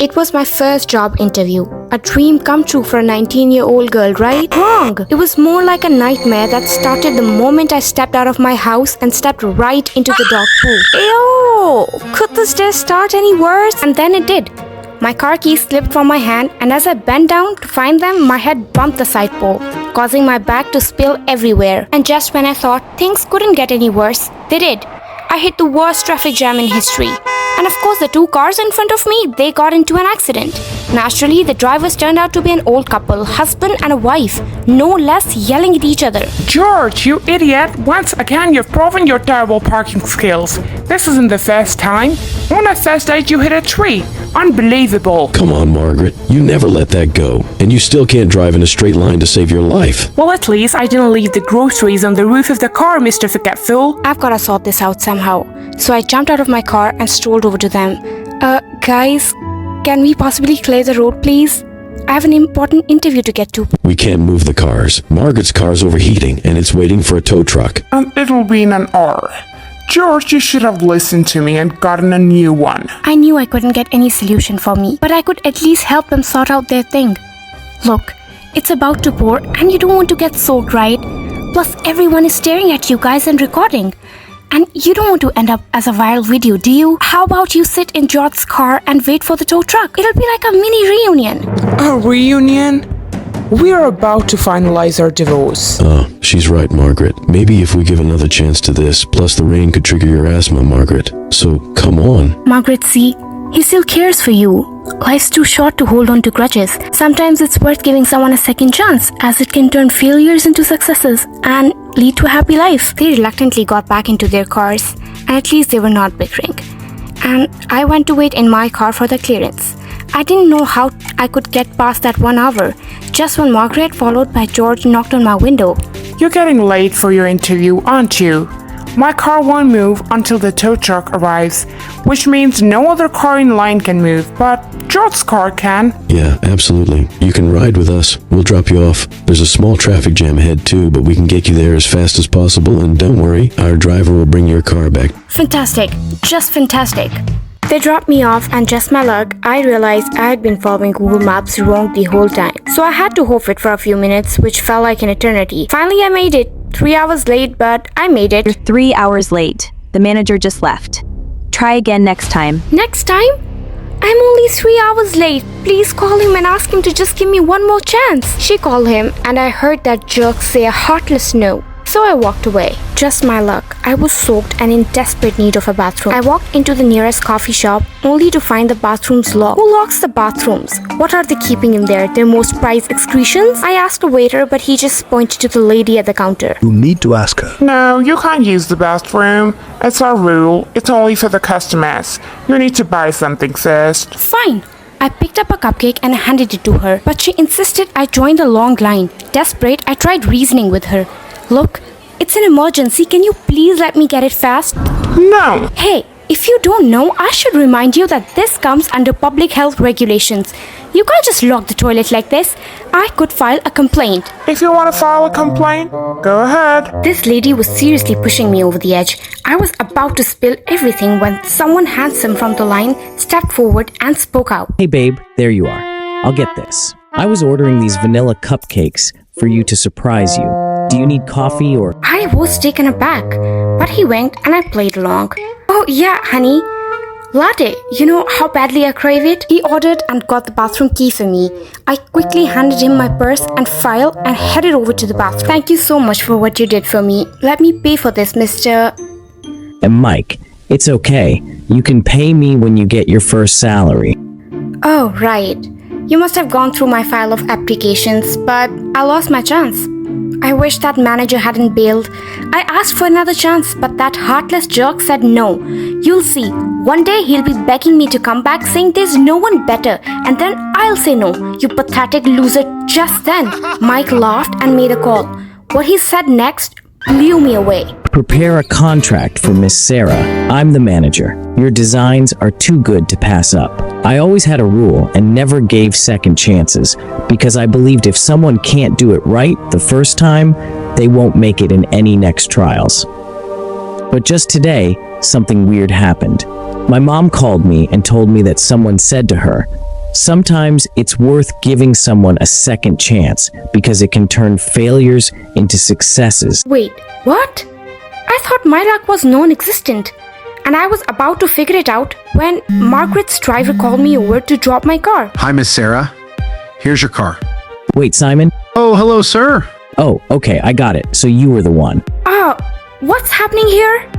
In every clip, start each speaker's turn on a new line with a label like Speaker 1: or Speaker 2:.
Speaker 1: It was my first job interview. A dream come true for a 19-year-old girl, right? Wrong! It was more like a nightmare that started the moment I stepped out of my house and stepped right into the dog poo. Ew! Could this day start any worse? And then it did. My car keys slipped from my hand, and as I bent down to find them, my head bumped the side pole, causing my bag to spill everywhere. And just when I thought things couldn't get any worse, they did. I hit the worst traffic jam in history. And of course, the two cars in front of me, they got into an accident. Naturally, the drivers turned out to be an old couple, husband and a wife, no less, yelling at each other.
Speaker 2: George, you idiot! Once again, you've proven your terrible parking skills. This isn't the first time. On a first date, you hit a tree. Unbelievable.
Speaker 3: Come on, Margaret. You never let that go. And you still can't drive in a straight line to save your life.
Speaker 2: Well, at least I didn't leave the groceries on the roof of the car, Mr. Forgetful.
Speaker 1: I've gotta sort this out somehow. So I jumped out of my car and strolled over to them. Guys, can we possibly clear the road, please? I have an important interview to get to.
Speaker 3: We can't move the cars. Margaret's car's overheating and it's waiting for a tow truck.
Speaker 2: And it'll be in an hour. George, you should have listened to me and gotten a new one.
Speaker 1: I knew I couldn't get any solution for me, but I could at least help them sort out their thing. Look, it's about to pour and you don't want to get soaked, right? Plus, everyone is staring at you guys and recording. And you don't want to end up as a viral video, do you? How about you sit in George's car and wait for the tow truck? It'll be like a mini reunion.
Speaker 2: A reunion? We're about to finalize our divorce.
Speaker 3: She's right, Margaret. Maybe if we give another chance to this, plus the rain could trigger your asthma, Margaret. So, come on.
Speaker 1: Margaret, see, he still cares for you. Life's too short to hold on to grudges. Sometimes it's worth giving someone a second chance, as it can turn failures into successes and lead to a happy life. They reluctantly got back into their cars, and at least they were not bickering. And I went to wait in my car for the clearance. I didn't know how I could get past that 1 hour, just when Margaret, followed by George, knocked on my window.
Speaker 2: You're getting late for your interview, aren't you? My car won't move until the tow truck arrives, which means no other car in line can move, but George's car can.
Speaker 3: Yeah, absolutely. You can ride with us. We'll drop you off. There's a small traffic jam ahead too, but we can get you there as fast as possible, and don't worry, our driver will bring your car back.
Speaker 1: Fantastic. Just fantastic. They dropped me off, and just my luck, I realized I had been following Google Maps wrong the whole time. So I had to hoof it for a few minutes, which felt like an eternity. Finally, I made it. 3 hours late, but I made it.
Speaker 4: You're 3 hours late. The manager just left. Try again next time.
Speaker 1: Next time? I'm only 3 hours late. Please call him and ask him to just give me one more chance. She called him, and I heard that jerk say a heartless no. So I walked away. Just my luck. I was soaked and in desperate need of a bathroom. I walked into the nearest coffee shop only to find the bathrooms locked. Who locks the bathrooms? What are they keeping in there? Their most prized excretions? I asked a waiter, but he just pointed to the lady at the counter.
Speaker 5: You need to ask her.
Speaker 2: No, you can't use the bathroom. It's our rule. It's only for the customers. You need to buy something first.
Speaker 1: Fine. I picked up a cupcake and handed it to her, but she insisted I join the long line. Desperate, I tried reasoning with her. Look, it's an emergency. Can you please let me get it fast?
Speaker 2: No.
Speaker 1: Hey, if you don't know, I should remind you that this comes under public health regulations. You can't just lock the toilet like this. I could file a complaint.
Speaker 2: If you want to file a complaint, go ahead.
Speaker 1: This lady was seriously pushing me over the edge. I was about to spill everything when someone handsome from the line stepped forward and spoke out.
Speaker 6: Hey babe, there you are. I'll get this. I was ordering these vanilla cupcakes for you to surprise you. Do you need coffee or...
Speaker 1: I was taken aback, but he winked and I played along. Oh yeah, honey. Latte, you know how badly I crave it? He ordered and got the bathroom key for me. I quickly handed him my purse and file and headed over to the bathroom. Thank you so much for what you did for me. Let me pay for this, Mr.
Speaker 6: And Mike, it's okay. You can pay me when you get your first salary.
Speaker 1: Oh, right. You must have gone through my file of applications, but I lost my chance. I wish that manager hadn't bailed. I asked for another chance, but that heartless jerk said no. You'll see, one day he'll be begging me to come back saying there's no one better, and then I'll say no, you pathetic loser. Just then, Mike laughed and made a call. What he said next blew me away.
Speaker 6: Prepare a contract for Miss Sarah. I'm the manager. Your designs are too good to pass up. I always had a rule and never gave second chances because I believed if someone can't do it right the first time, they won't make it in any next trials. But just today, something weird happened. My mom called me and told me that someone said to her, Sometimes it's worth giving someone a second chance because it can turn failures into successes.
Speaker 1: Wait, what? I thought my luck was non-existent. And I was about to figure it out when Margaret's driver called me over to drop my car.
Speaker 5: Hi, Miss Sarah. Here's your car.
Speaker 6: Wait, Simon?
Speaker 5: Oh, hello, sir.
Speaker 6: Oh, okay, I got it. So you were the one.
Speaker 1: What's happening here?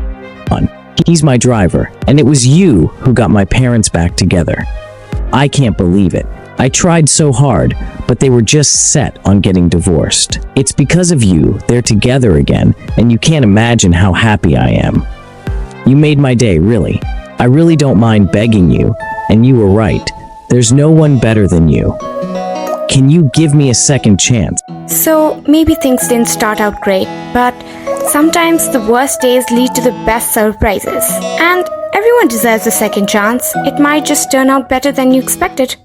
Speaker 6: He's my driver, and it was you who got my parents back together. I can't believe it. I tried so hard, but they were just set on getting divorced. It's because of you they're together again, and you can't imagine how happy I am. You made my day, really. I really don't mind begging you, and you were right. There's no one better than you. Can you give me a second chance?
Speaker 1: So maybe things didn't start out great, but sometimes the worst days lead to the best surprises. And everyone deserves a second chance. It might just turn out better than you expected.